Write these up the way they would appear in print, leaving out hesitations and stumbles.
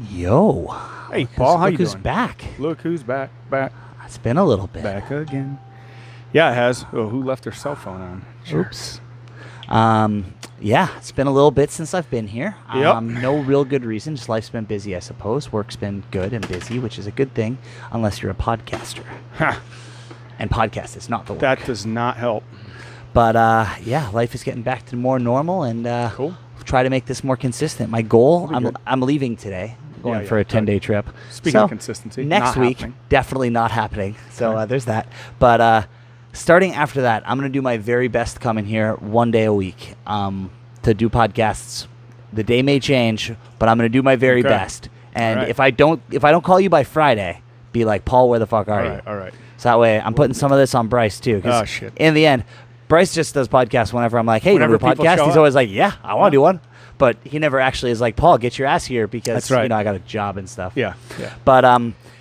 Yo. Hey, Paul, how you doing? Look who's back. Look who's back. It's been a little bit. Back again. Yeah, it has. Oh, who left their cell phone on? Sure. Oops. Yeah, it's been a little bit since I've been here. Yep. No real good reason. Just life's been busy, I suppose. Work's been good and busy, which is a good thing, unless you're a podcaster. Ha. And podcast is not the work. That does not help. But, yeah, life is getting back to more normal, and Cool. try to make this more consistent. My goal, That'll be good. I'm leaving today. Going Yeah, for a 10-day good. trip. Speaking of consistency, Next not week, happening. definitely not happening. So Okay. there's that. But starting after that, I'm going to do my very best coming here one day a week to do podcasts. The day may change, but I'm going to do my very Okay. best. And All right. if I don't call you by Friday, be like, Paul, where the fuck are you? All right. So that way, I'm putting some of this on Bryce too. 'Cause Oh, shit. in the end, Bryce just does podcasts whenever I'm like, hey, you want to do a Whenever people podcast? show He's up. always like, yeah, I want to do one. But he never actually is like, Paul, get your ass here because That's right. I got a job and stuff. Yeah. But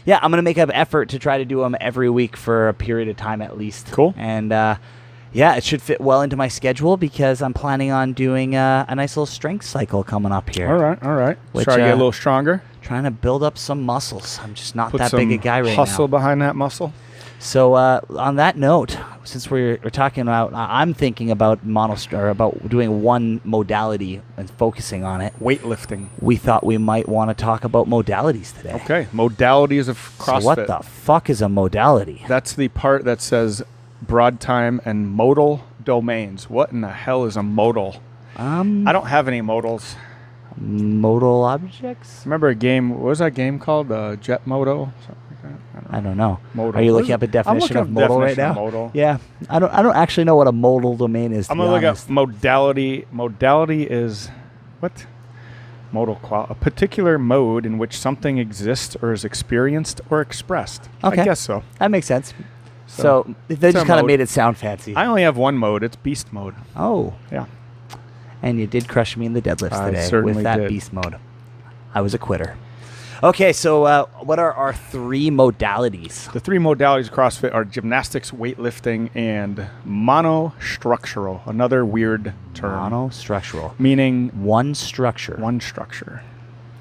yeah, I'm gonna make an effort to try to do them every week for a period of time at least. Cool. And yeah, it should fit well into my schedule because I'm planning on doing a nice little strength cycle coming up here. All right. Which, Try to get a little stronger. Trying to build up some muscles. I'm just not Put that some big a guy right hustle now. behind that muscle. So on that note, since we're talking about, I'm thinking about about doing one modality and focusing on it. Weightlifting. We thought we might want to talk about modalities today. Okay. Modalities of CrossFit. So what the fuck is a modality? That's the part that says broad time and modal domains. What in the hell is a modal? I don't have any modals. Modal objects? Remember a game? What was that game called? Jet Moto? Something like that? I don't know. Modal. Are you What looking is up a it? definition of I'm looking modal up right definition now? of modal. Yeah, I don't actually know what a modal domain is. I'm gonna look up modality. Modality is what? Modal a particular mode in which something exists or is experienced or expressed. Okay. I guess so. That makes sense. So they it's just a kind of mode. made it sound fancy. I only have one mode. It's beast mode. Oh, Yeah. and you did crush me in the deadlifts I today certainly with that did. beast mode. I was a quitter. Okay, so what are our three modalities? The three modalities of CrossFit are gymnastics, weightlifting, and monostructural. Another weird term. Monostructural. Meaning One structure. one structure.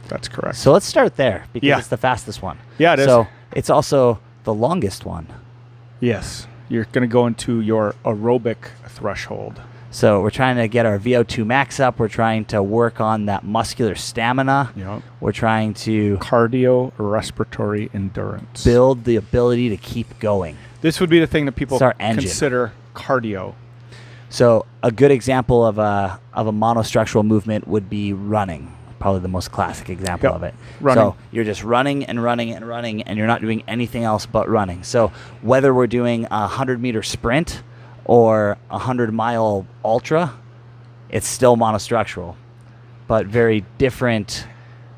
That's correct. So let's start there because Yeah. it's the fastest one. Yeah, it is. So it's also the longest one. Yes. You're going to go into your aerobic threshold. So we're trying to get our VO2 max up. We're trying to work on that muscular stamina. Yep. We're trying to Cardio-respiratory endurance. build the ability to keep going. This would be the thing that people It's our engine. consider cardio. So a good example of a monostructural movement would be running. Probably the most classic example Yep. of it. Running. So you're just running and running and running, and you're not doing anything else but running. So whether we're doing a 100-meter sprint or a 100-mile ultra, it's still monostructural, but very different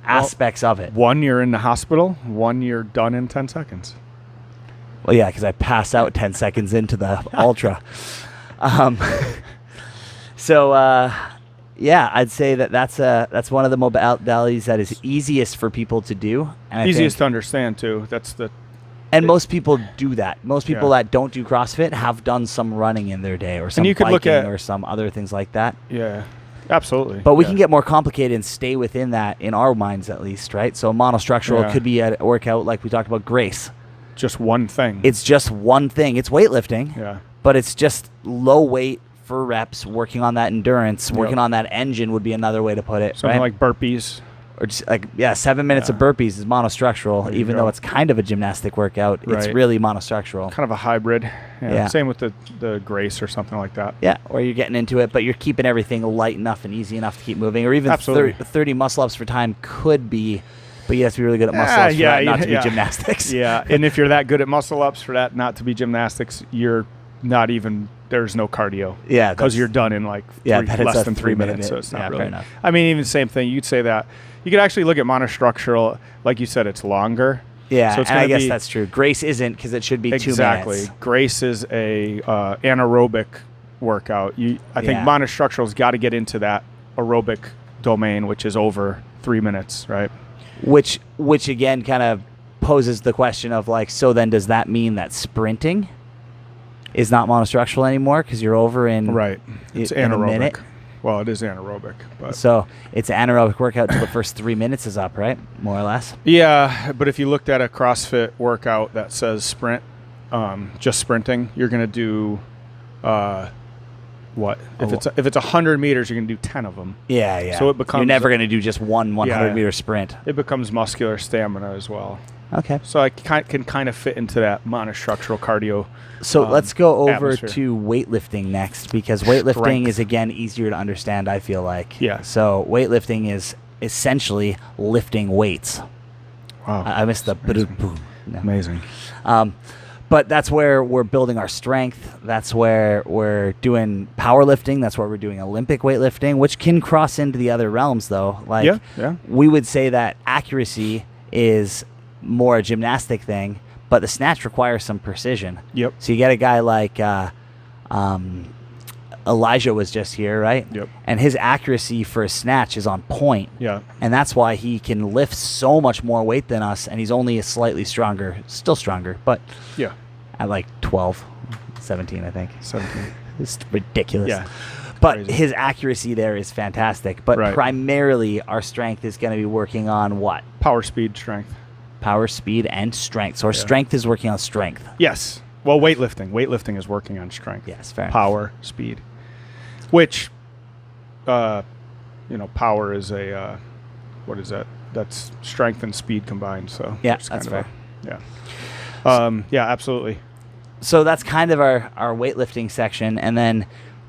aspects of it. One, you're in the hospital. One, you're done in 10 seconds. Well, yeah, because I pass out 10 seconds into the ultra. Yeah, I'd say that's one of the modalities that is easiest for people to do. And Easiest to understand, too. And most people do that. Most people Yeah. that don't do CrossFit have done some running in their day or some you could biking look at- or some other things like that. Yeah, absolutely. But we Yeah. can get more complicated and stay within that in our minds at least, right? So monostructural Yeah. could be a workout like we talked about Grace. Just one thing. It's just one thing. It's weightlifting, Yeah. but it's just low weight for reps, working on that endurance, working Yep. on that engine would be another way to put it, Something right? like burpees. Or just 7 minutes of Yeah. burpees is monostructural, There you even go. though it's kind of a gymnastic workout. It's Right. really monostructural. Kind of a hybrid. Yeah. Same with the Grace or something like that. Yeah, or you're getting into it, but you're keeping everything light enough and easy enough to keep moving. Or even Absolutely. 30 muscle-ups for time could be, but you have to be really good at muscle-ups for that not to be gymnastics. Yeah, and if you're that good at muscle-ups for that not to be gymnastics, you're not even, there's no cardio. Yeah, Because that's- you're done in like Yeah, that is less a than 3 minutes, so it's not yeah, really. fair enough. I mean, even the same thing, you'd say that. You could actually look at monostructural, like you said, it's longer. Yeah, So it's and I gonna guess be- that's true. Grace isn't because it should be 2 Exactly. minutes. Grace is a anaerobic workout. I think Yeah. monostructural's got to get into that aerobic domain, which is over 3 minutes, right? Which again kind of poses the question of like, so then does that mean that sprinting is not monostructural anymore because you're over in Right. It's in a anaerobic. minute? Well, it is anaerobic, but So it's an anaerobic workout till the first 3 minutes is up, right? More or less. yeah. But if you looked at a CrossFit workout that says sprint, just sprinting, you're gonna do what? If it's 100 meters, you're gonna do 10 of them. Yeah, yeah. So it becomes You're never going to do just one 100-meter sprint. It becomes muscular stamina as well. Okay. So I can kind of fit into that monostructural cardio. So let's go over atmosphere. to weightlifting next, because weightlifting Strength. is, again, easier to understand, I feel like. Yeah. So weightlifting is essentially lifting weights. Wow. I missed the... Amazing. No. Amazing. But that's where we're building our strength. That's where we're doing powerlifting. That's where we're doing Olympic weightlifting, which can cross into the other realms, though. Like, Yeah. we would say that accuracy is more a gymnastic thing, but the snatch requires some precision. Yep. So you get a guy like Elijah was just here, right? Yep. And his accuracy for a snatch is on point. Yeah. And that's why he can lift so much more weight than us, and he's only a slightly stronger, still stronger, but Yeah. at like 12, 17, I think. 17. It's ridiculous. Yeah. But Crazy. his accuracy there is fantastic. But Right. primarily, our strength is going to be working on what? Power, speed, strength. Power, speed, and strength. So our strength is working on strength. Yes. Well, weightlifting. Weightlifting is working on strength. Yes, fair enough. Power, speed. Which, power is a, what is that? That's strength and speed combined. So Yeah, it's kind that's of fair. Yeah, absolutely. So that's kind of our weightlifting section. And then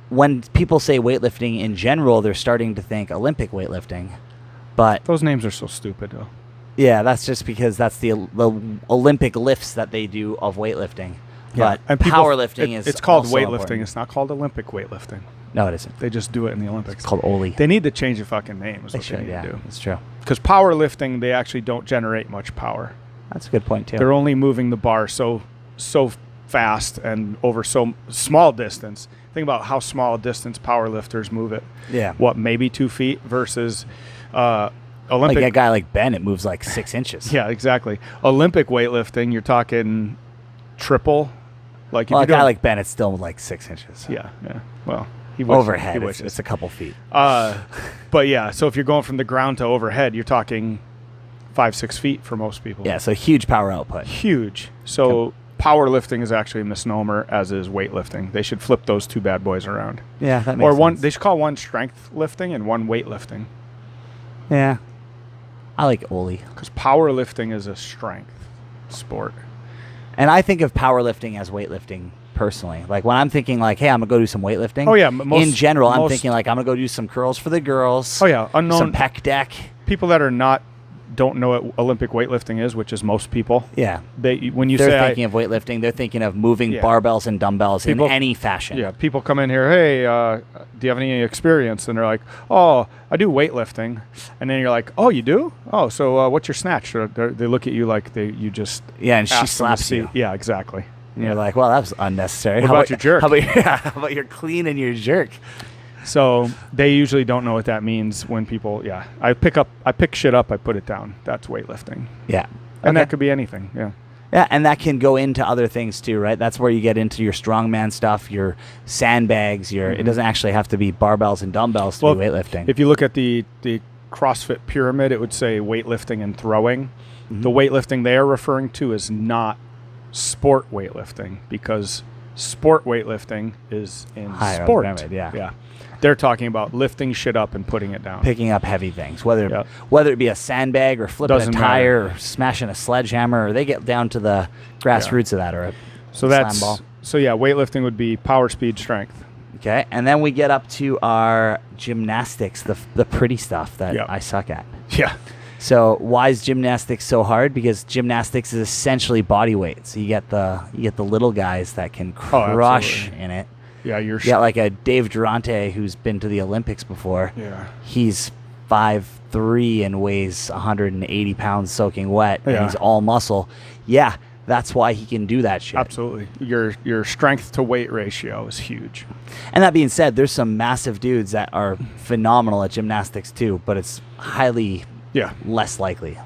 when people say weightlifting in general, they're starting to think Olympic weightlifting. But Those names are so stupid, though. yeah, that's just because that's the Olympic lifts that they do of weightlifting. But And people- powerlifting is it's called also weightlifting. important. It's not called Olympic weightlifting. No, it isn't. They just do it in the Olympics. It's called Oli. They need to change the fucking name. Is They what should, they need yeah, to do. that's true. Because powerlifting, they actually don't generate much power. That's a good point too. They're only moving the bar so fast and over so small distance. Think about how small a distance powerlifters move it. Yeah. What, maybe 2 feet versus Like Olympic. a guy like Ben, it moves like 6 inches. Yeah, exactly. Olympic weightlifting, you're talking triple. Like if Well, a you're guy doing- like Ben, it's still like 6 inches. yeah. Well, he wishes, Overhead, He it's wishes. a couple feet. But yeah, so if you're going from the ground to overhead, you're talking 5-6 feet for most people. Yeah, so huge power output. Huge. So powerlifting is actually a misnomer, as is weightlifting. They should flip those two bad boys around. Yeah, that makes Or sense. one. They should call one strength lifting and one weightlifting, Yeah. I like Oli. because powerlifting is a strength sport. And I think of powerlifting as weightlifting personally. Like when I'm thinking like, hey, I'm going to go do some weightlifting. Oh, yeah, in general, I'm most- thinking like, I'm going to go do some curls for the girls. Oh yeah, unknown Some pec deck. people that don't know what Olympic weightlifting is, which is most people. Yeah. When you They're say thinking of weightlifting. They're thinking of moving Yeah. barbells and dumbbells People- in any fashion. yeah, people come in here, hey, do you have any experience? And they're like, oh, I do weightlifting. And then you're like, oh, you do? Oh, so what's your snatch? They look at you like you just Yeah, and she asked them to slaps see. you. Yeah, exactly. And you're like, well, that was unnecessary. What about your jerk? How about your clean and your jerk? So they usually don't know what that means when people, I pick shit up, I put it down. That's weightlifting. Yeah. And Okay. that could be anything, yeah. Yeah, and that can go into other things too, right? That's where you get into your strongman stuff, your sandbags, It doesn't actually have to be barbells and dumbbells to be weightlifting. If you look at the CrossFit pyramid, it would say weightlifting and throwing. The weightlifting they are referring to is not sport weightlifting, because sport weightlifting is in Higher sport. pyramid, yeah. They're talking about lifting shit up and putting it down. Picking up heavy things, whether Yep. it be a sandbag or flipping Doesn't a tire or smashing a sledgehammer, or they get down to the grassroots of that, or a So slam that's ball. weightlifting would be power, speed, strength. Okay, and then we get up to our gymnastics, the pretty stuff that Yep. I suck at. Yeah. So why is gymnastics so hard? Because gymnastics is essentially body weight. So you get the little guys that can crush absolutely. in it. Yeah, You got like a Dave Durante who's been to the Olympics before. Yeah. He's 5'3" and weighs 180 pounds soaking wet, and Yeah. he's all muscle. Yeah, that's why he can do that shit. Absolutely. Your strength to weight ratio is huge. And that being said, there's some massive dudes that are phenomenal at gymnastics too, but it's highly Yeah. less likely.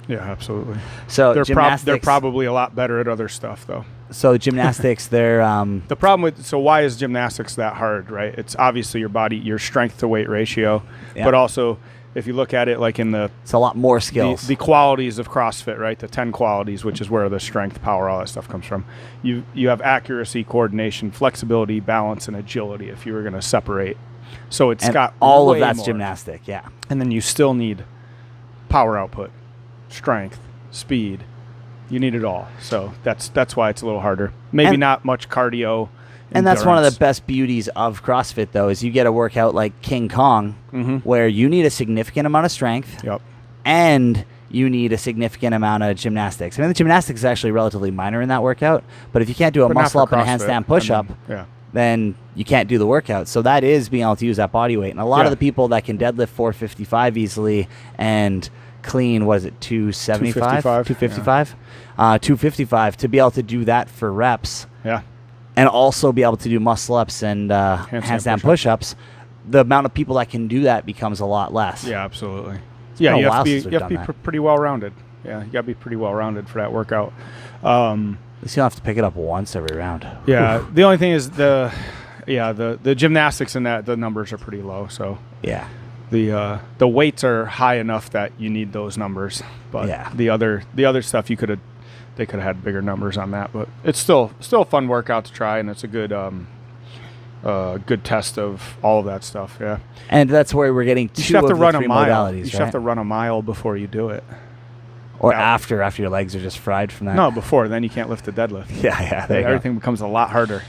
Yeah, absolutely. So They're gymnastics, probably a lot better at other stuff though. So gymnastics, they're The problem with, so why is gymnastics that hard, right? It's obviously your strength to weight ratio, but also if you look at it like in it's a lot more skills. The qualities of CrossFit, right? The 10 qualities, which is where the strength, power, all that stuff comes from. You have accuracy, coordination, flexibility, balance, and agility if you were going to separate. So it's got all of that's more. gymnastic, yeah. And then you still need power output, strength, speed. You need it all. So that's why it's a little harder. Maybe not much cardio. And that's one of the best beauties of CrossFit, though, is you get a workout like King Kong, where you need a significant amount of strength, and you need a significant amount of gymnastics. I mean, the gymnastics is actually relatively minor in that workout, but if you can't do a muscle-up and a handstand push-up, then you can't do the workout. So that is being able to use that body weight. And a lot of the people that can deadlift 455 easily and clean, what is it, 275? 255? 255, to be able to do that for reps. Yeah. And also be able to do muscle-ups and handstand push-ups, the amount of people that can do that becomes a lot less. Yeah, absolutely. Yeah, you have to be pretty well-rounded. Yeah, you got to be pretty well-rounded for that workout. At least you don't have to pick it up once every round. Yeah, the only thing is the gymnastics in that, the numbers are pretty low. So yeah, the weights are high enough that you need those numbers. But the other stuff they could have had bigger numbers on that, but it's still a fun workout to try, and it's a good test of all of that stuff. Yeah, and that's where we're getting you should have to run a mile. Modalities, you should have to run a mile before you do it, or after your legs are just fried from that. No, before then you can't lift the deadlift. Yeah, everything becomes a lot harder.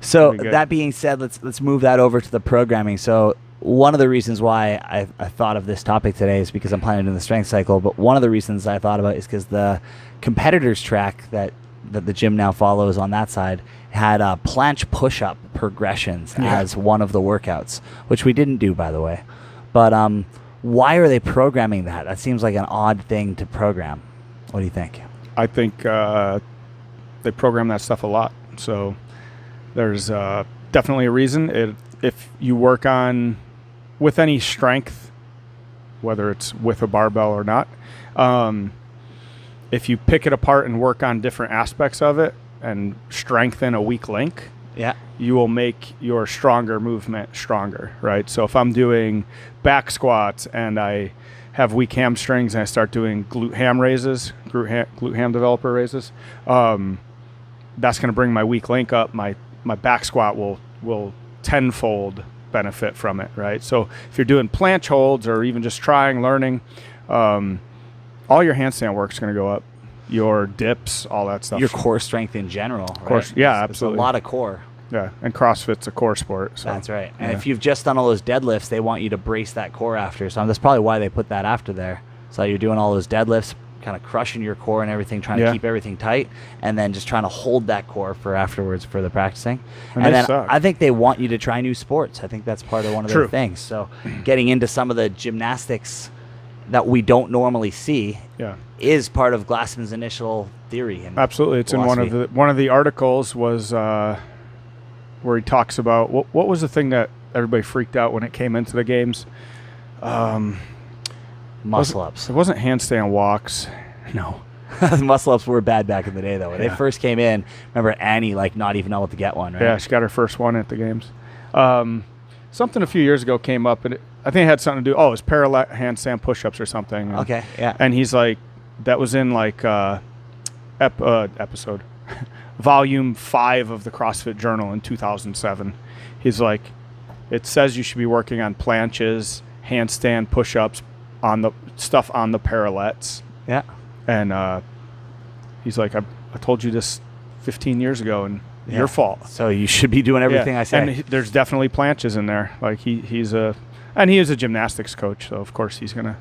So that being said, let's move that over to the programming. So one of the reasons why I thought of this topic today is because I'm planning in the strength cycle, but one of the reasons I thought about it is because the competitors track that the gym now follows on that side had planche push-up progressions as one of the workouts, which we didn't do, by the way. But why are they programming that? That seems like an odd thing to program. What do you think? I think they program that stuff a lot. So there's definitely a reason. If you work on with any strength, whether it's with a barbell or not, if you pick it apart and work on different aspects of it and strengthen a weak link, you will make your stronger movement stronger, right? So if I'm doing back squats and I have weak hamstrings and I start doing glute ham raises, glute ham developer raises, that's going to bring my weak link up. My back squat will tenfold benefit from it, right? So if you're doing planche holds or even just learning, all your handstand work is going to go up. Your dips, all that stuff. Your core strength in general, right? Absolutely. It's a lot of core. Yeah, and CrossFit's a core sport. So. That's right. And if you've just done all those deadlifts, they want you to brace that core after. So that's probably why they put that after there. So you're doing all those deadlifts, kind of crushing your core and everything, trying to keep everything tight, and then just trying to hold that core for afterwards for the practicing. And then I think they want you to try new sports. I think that's part of one of their things. So getting into some of the gymnastics that we don't normally see is part of Glassman's initial theory. And absolutely. It's philosophy. In one of the articles was where he talks about what was the thing that everybody freaked out when it came into the games? Muscle ups. It wasn't handstand walks. No. Muscle ups were bad back in the day, though. When they first came in, remember Annie not even able to get one, right? Yeah, she got her first one at the games. Something a few years ago came up, and I think it had something to do. Oh, it was parallel handstand push-ups or something. Okay, yeah. And he's like, that was in episode, volume 5 of the CrossFit Journal in 2007. He's like, it says you should be working on planches, handstand push-ups, on the stuff on the parallettes. Yeah. And he's like, I told you this 15 years ago, and your fault. So you should be doing everything I say. And there's definitely planches in there. Like he is a gymnastics coach, so of course he's gonna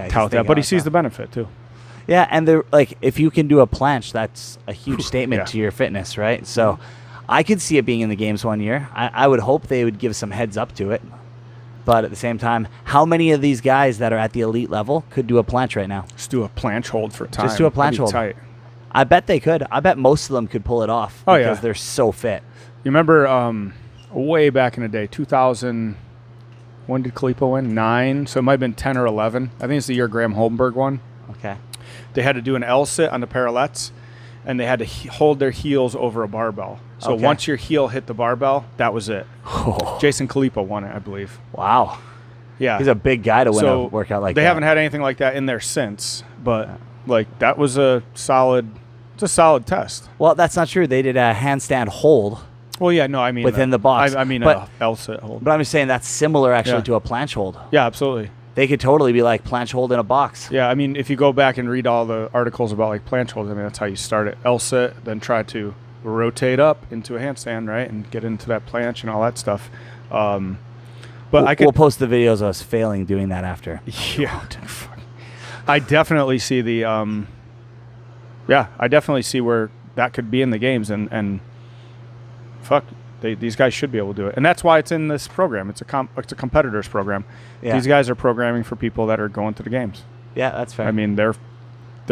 tout that. But he sees the benefit too. Yeah, and they're like, if you can do a planche, that's a huge statement to your fitness, right? So I could see it being in the games one year. I would hope they would give some heads up to it. But at the same time, how many of these guys that are at the elite level could do a planche right now? Just do a planche hold for time. Just do a planche hold. Tight. I bet they could. I bet most of them could pull it off because they're so fit. You remember way back in the day, 2000, when did Kalipo win? 9, so it might have been 10 or 11. I think it's the year Graham Holmberg won. Okay. They had to do an L-sit on the parallettes, and they had to hold their heels over a barbell. So Okay. once your heel hit the barbell, that was it. Jason Kalipa won it, I believe. Wow. Yeah. He's a big guy to win So a workout like they that. haven't had anything like that in there since, but like that was a solid test. Well, that's not true. They did a handstand hold. Well, yeah, no, I mean Within the box. I mean, But- L-sit hold. But I'm just saying that's similar actually Yeah. to a planche hold. Yeah, absolutely. They could totally be like planche hold in a box. Yeah, I mean, if you go back and read all the articles about like planche holds, I mean, that's how you start it. L-sit, then try to rotate up into a handstand, right, and get into that planche and all that stuff. But We'll post the videos of us failing doing that after. Yeah, I definitely see the I definitely see where that could be in the games, and fuck, these guys should be able to do it, and that's why it's in this program. It's a competitors program. Yeah. These guys are programming for people that are going to the games. Yeah, that's fair. I mean, they're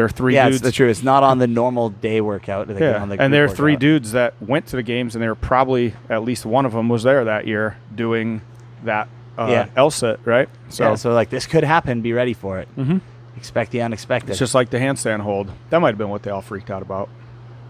three yeah, dudes. it's the truth. It's not on the normal day workout. They get on the and group they're three workout. dudes that went to the games, and they were probably at least one of them was there that year doing that L-sit, right? So like this could happen. Be ready for it. Mhm. Expect the unexpected. It's just like the handstand hold. That might have been what they all freaked out about.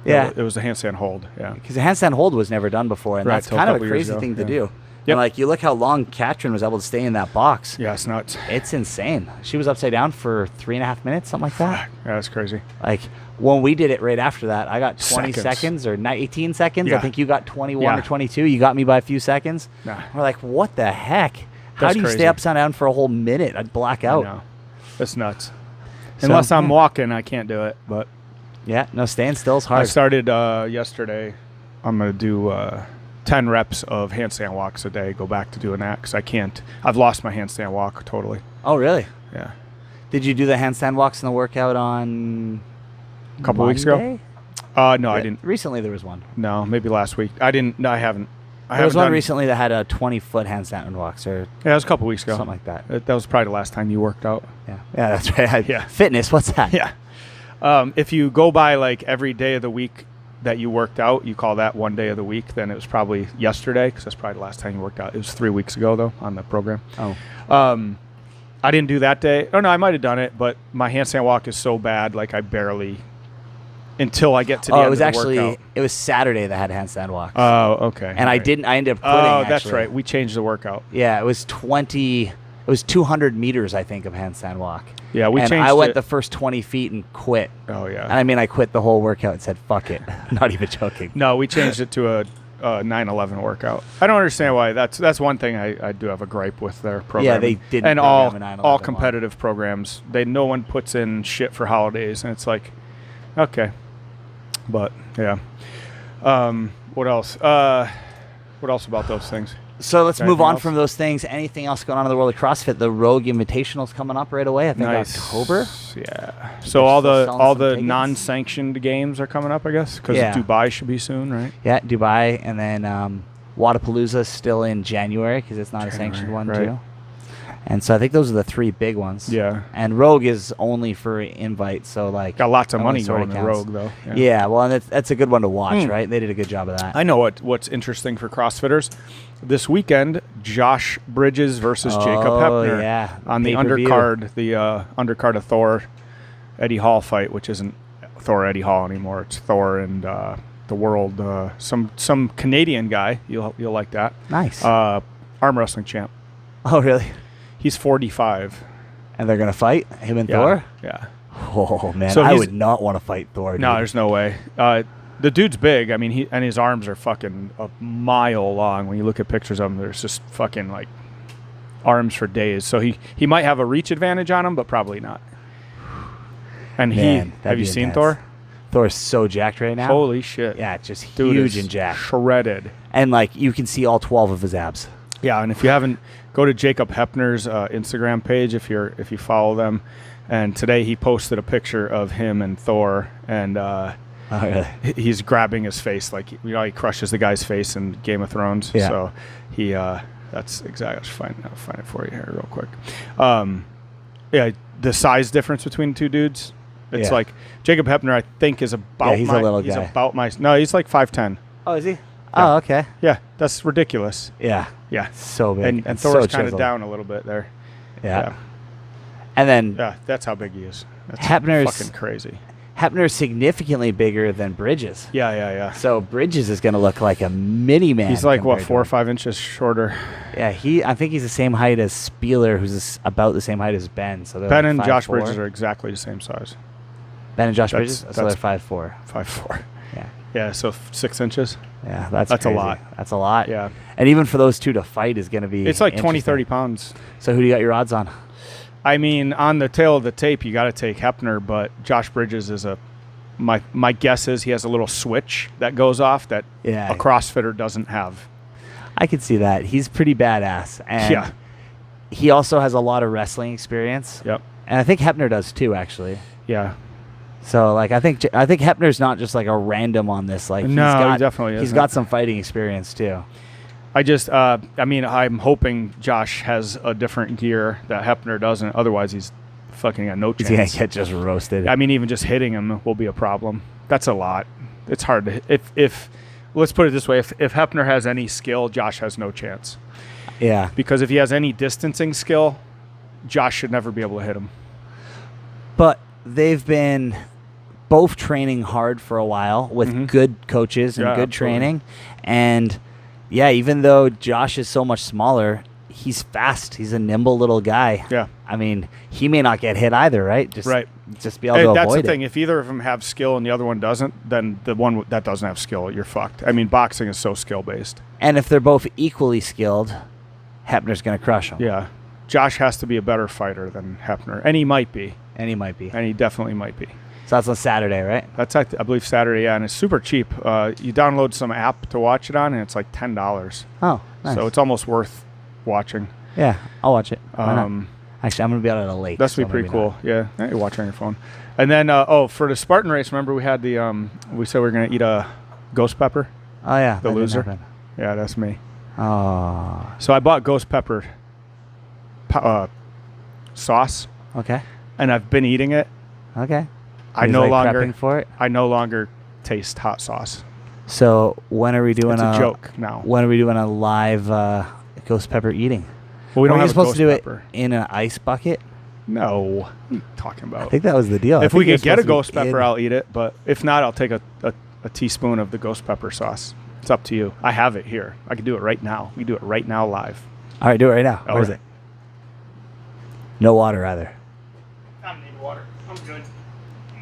Yeah. It was the handstand hold. Yeah. Because the handstand hold was never done before, and Right, that's till a kind of a couple years crazy ago, thing to yeah. do. Yep. And like you look how long Katrin was able to stay in that box. Yeah, it's nuts. It's insane. She was upside down for 3.5 minutes, something like that. Yeah, that's crazy. Like when we did it right after that, I got 20 Seconds. seconds or 18 seconds. I Yeah. think you got 21 Yeah. or 22. You got me by a few seconds. Nah. We're like, what the heck? How That's do you crazy. stay upside down for a whole minute? I'd black I out. know. That's nuts. So, Unless I'm yeah. walking, I can't do it. But Yeah, no, staying still is I hard. started yesterday. I'm going to do 10 reps of handstand walks a day. Go back to doing that because I can't. I've lost my handstand walk totally. Oh, really? Yeah. Did you do the handstand walks in the workout on A couple weeks ago? Monday? No, I didn't. Recently, there was one. No, maybe last week. I didn't. No, I haven't. There was one recently that had a 20-foot handstand walks or Yeah, it was a couple weeks ago. something like that. That was probably the last time you worked out. Yeah, that's right. Yeah. Fitness, what's that? Yeah. If you go by like every day of the week that you worked out, you call that one day of the week, then it was probably yesterday because that's probably the last time you worked out. It was 3 weeks ago, though, on the program. Oh. I didn't do that day. Oh, no, I might have done it, but my handstand walk is so bad, like I barely, until I get to the end it was of the actually workout. it was Saturday that had handstand walks. Oh, okay. and I Right. didn't. I ended up quitting. Oh, that's actually. right. We changed the workout. Yeah, it was 20. It was 200 meters, I think, of handstand walk. Yeah, we and changed I went it. the first 20 feet and quit. Oh, yeah. And I mean, I quit the whole workout and said, "Fuck it." Not even joking. No, we changed it to a 9/11 workout. I don't understand why. That's one thing I do have a gripe with their program. Yeah, they didn't And program a 9/11 all one. competitive programs, no one puts in shit for holidays, and it's like, okay, but yeah. What else? What else about those things? So let's move Anything on else? from those things. Anything else going on in the world of CrossFit? The Rogue Invitational's coming up right away. I think October. Yeah. So still all selling some the tickets? non-sanctioned games are coming up, I guess, because Yeah. Dubai should be soon, right? Yeah, Dubai, and then Wadapalooza still in January because it's not a sanctioned one right. too. And so I think those are the three big ones. Yeah. And Rogue is only for invite, so like Got lots of that one money sorta going to counts. Rogue, though. Yeah, well, and that's a good one to watch, right? They did a good job of that. I know what's interesting for CrossFitters. This weekend, Josh Bridges versus Jacob Hepner yeah. on the Pay-per-view. undercard of Thor Eddie Hall fight, which isn't Thor Eddie Hall anymore. It's Thor and the world some Canadian guy. You'll like that. Nice. Arm wrestling champ. Oh, really? He's 45. And they're gonna fight him and Yeah. Thor? Yeah. Oh man, So I he's- would not want to fight Thor. No, dude. there's no way. The dude's big. I mean, and his arms are fucking a mile long. When you look at pictures of him, there's just fucking like arms for days. So he might have a reach advantage on him, but probably not. And Man, that'd have you be seen intense. Thor? Thor's so jacked right now. Holy shit! Yeah, just Dude huge is and jacked. shredded. And like you can see all 12 of his abs. Yeah, and if you haven't, go to Jacob Hepner's Instagram page if you follow them. And today he posted a picture of him and Thor, and Oh, really? he's grabbing his face like he crushes the guy's face in Game of Thrones. Yeah. So he that's exactly. I'll find it for you here real quick. Yeah, the size difference between the two dudes. It's Yeah. like Jacob Hepner, I think, is about. Yeah, he's a little He's guy. about my. No, he's like 5'10". Oh, is he? Yeah. Oh, okay. Yeah, that's ridiculous. Yeah. Yeah, So big. and so Thor's kind of chiseled. down a little bit there. Yeah. And then Yeah, that's how big he is. That's Hepner's fucking crazy. Hepner's significantly bigger than Bridges. Yeah. So Bridges is going to look like a mini man. He's like, what, compared 4 or to 5 inches shorter. Yeah, I think he's the same height as Spieler, who's about the same height as Ben. So Ben like and Josh 5'4". Bridges are exactly the same size. Ben and Josh That's- Bridges? So they're 5'4". 5'4". Yeah. Yeah, so 6 inches. Yeah, that's a crazy. lot. That's a lot. Yeah. And even for those two to fight is going to be It's like 20, interesting. 30 pounds. So who do you got your odds on? I mean, on the tail of the tape, you got to take Hepner, but Josh Bridges is my guess is he has a little switch that goes off that Yeah. a CrossFitter doesn't have. I could see that. He's pretty badass. And Yeah. he also has a lot of wrestling experience. Yep. And I think Hepner does too, actually. Yeah. So like I think Hepner's not just like a random on this. Like No, he definitely he's isn't. got some fighting experience too. I just, I mean, I'm hoping Josh has a different gear that Hepner doesn't. Otherwise, he's fucking got no He's chance. gonna get just roasted. I mean, even just hitting him will be a problem. That's a lot. It's hard to hit. If let's put it this way, if Hepner has any skill, Josh has no chance. Yeah. Because if he has any distancing skill, Josh should never be able to hit him. But they've been both training hard for a while with good coaches and Yeah, good absolutely. training. And yeah, even though Josh is so much smaller, he's fast. He's a nimble little guy. Yeah. I mean, he may not get hit either, right? Just be able to That's avoid the thing. it. If either of them have skill and the other one doesn't, then the one that doesn't have skill, you're fucked. I mean, boxing is so skill-based. And if they're both equally skilled, Hepner's going to crush him. Yeah. Josh has to be a better fighter than Hepner. And he might be. And he might be. And he definitely might be. So that's on Saturday, right? That's, I believe, Saturday, yeah. And it's super cheap. You download some app to watch it on, and it's like $10. Oh, nice. So it's almost worth watching. Yeah, I'll watch it. Why not? Um, Actually, I'm going to be out at a lake. That's so be pretty maybe cool. not. Yeah, you watch on your phone. And then, for the Spartan race, remember we had the, we said we were going to eat a ghost pepper? Oh, yeah. The that didn't loser? happen. Yeah, that's me. Oh, So I bought ghost pepper sauce, okay. and I've been eating it. Okay. I He's, no like, longer prepping for it. I no longer taste hot sauce. So when are we doing It's a joke now. When are we doing a live ghost pepper eating? Well, we don't Were you have a supposed ghost to do pepper. it in an ice bucket? No. What are you talking I about? think that was the deal. If I we think could get a you're ghost supposed to be pepper, in- I'll eat it. But if not, I'll take a teaspoon of the ghost pepper sauce. It's up to you. I have it here. I can do it right now. We can do it right now live. All right, do it right now. All Where is right. it? No water either. I don't need water. I'm good.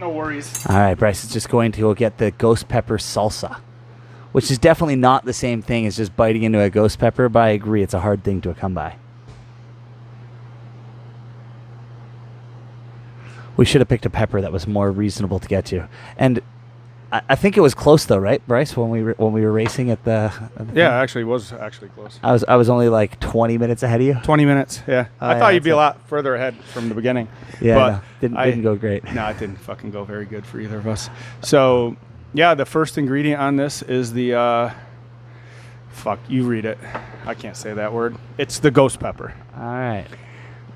No worries. All right, Bryce is just going to go get the ghost pepper salsa, which is definitely not the same thing as just biting into a ghost pepper, but I agree it's a hard thing to come by. We should have picked a pepper that was more reasonable to get to. And I think it was close though, right, Bryce, when we were racing at the Yeah, actually, it was actually close. I was only like 20 minutes ahead of you. 20 minutes, yeah. Oh, I yeah, thought you'd that's be it. a lot further ahead from the beginning. Yeah, but no, didn't go great. No, it didn't fucking go very good for either of us. So, yeah, the first ingredient on this is the, fuck, you read it. I can't say that word. It's the ghost pepper. All right.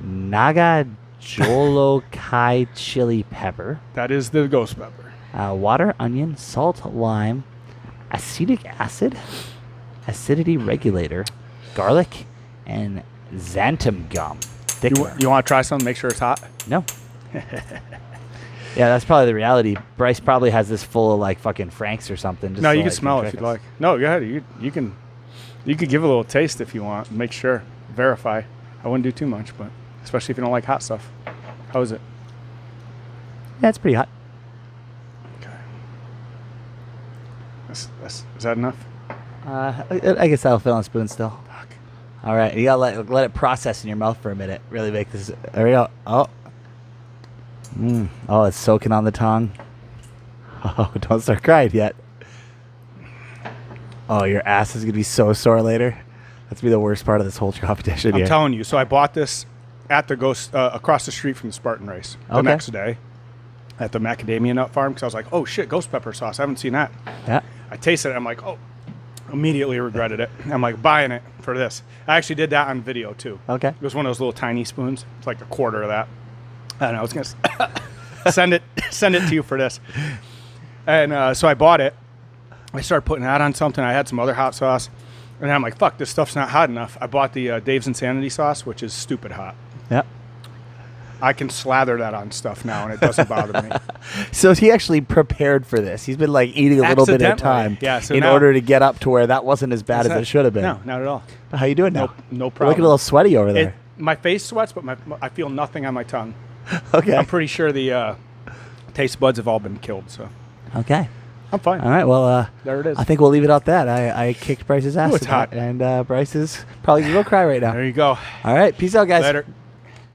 Naga Jolokai chili pepper. That is the ghost pepper. Water, onion, salt, lime, acetic acid, acidity regulator, garlic, and xanthan gum. Thickener. You want to try some? Make sure it's hot? No. Yeah, that's probably the reality. Bryce probably has this full of like fucking Franks or something. Just No, so, you can like, smell it if trick you'd us. like. No, go ahead. You can give a little taste if you want. Make sure. Verify. I wouldn't do too much, but especially if you don't like hot stuff. How is it? Yeah, it's pretty hot. Okay. Is that enough? I guess that'll fill on a spoon still. Fuck. All right, you gotta let it process in your mouth for a minute. Really make this. There we go. Oh, oh, it's soaking on the tongue. Oh, don't start crying yet. Oh, your ass is gonna be so sore later. That's gonna be the worst part of this whole competition. I'm here. telling you. So I bought this at the ghost across the street from the Spartan race the Okay. next day at the macadamia nut farm because I was like, oh shit, ghost pepper sauce. I haven't seen that. Yeah. I tasted it. I'm like, oh, immediately regretted it. I'm like buying it for this. I actually did that on video too. Okay. It was one of those little tiny spoons. It's like a quarter of that. And I was gonna send it to you for this. And so I bought it. I started putting that on something. I had some other hot sauce, and I'm like, fuck, this stuff's not hot enough. I bought the Dave's Insanity sauce, which is stupid hot. Yep. I can slather that on stuff now, and it doesn't bother me. So he actually prepared for this. He's been like eating a little bit at a time so in order to get up to where that wasn't as bad as it should have been. No, not at all. How you doing now? No You're problem. looking a little sweaty over there. My face sweats, but I feel nothing on my tongue. Okay. I'm pretty sure the taste buds have all been killed, so Okay. I'm fine. All right. Well, there it is. I think we'll leave it at that. I kicked Bryce's ass. Ooh, it's hot. And Bryce is probably going to go cry right now. There you go. All right. Peace out, guys. Later.